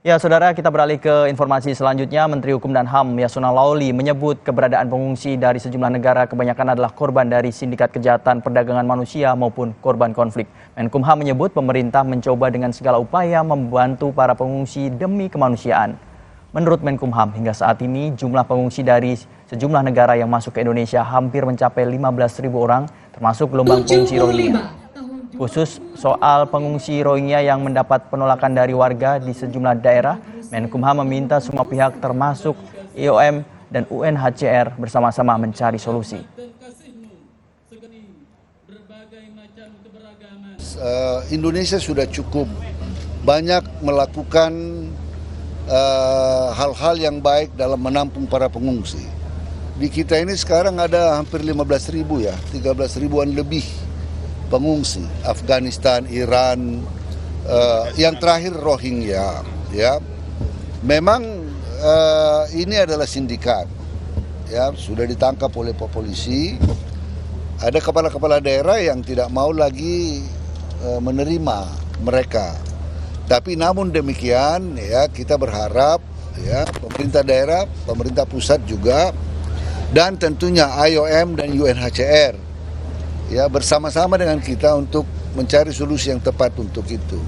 Ya, saudara, kita beralih ke informasi selanjutnya. Menteri Hukum dan HAM Yasona Laoly menyebut keberadaan pengungsi dari sejumlah negara kebanyakan adalah korban dari sindikat kejahatan perdagangan manusia maupun korban konflik. Menkumham menyebut pemerintah mencoba dengan segala upaya membantu para pengungsi demi kemanusiaan. Menurut Menkumham, hingga saat ini jumlah pengungsi dari sejumlah negara yang masuk ke Indonesia hampir mencapai 15.000 orang, termasuk gelombang pengungsi Rohingya. Khusus soal pengungsi Rohingya yang mendapat penolakan dari warga di sejumlah daerah, Menkumham meminta semua pihak termasuk IOM dan UNHCR bersama-sama mencari solusi. Indonesia sudah cukup banyak melakukan hal-hal yang baik dalam menampung para pengungsi. Di kita ini sekarang ada hampir 15.000 ya, 13.000-an lebih pengungsi. Afghanistan, Iran, yang terakhir Rohingya. Ya, memang ini adalah sindikat. Ya, sudah ditangkap oleh polisi. Ada kepala-kepala daerah yang tidak mau lagi menerima mereka. Tapi namun demikian, ya kita berharap ya pemerintah daerah, pemerintah pusat juga, dan tentunya IOM dan UNHCR ya bersama-sama dengan kita untuk mencari solusi yang tepat untuk itu.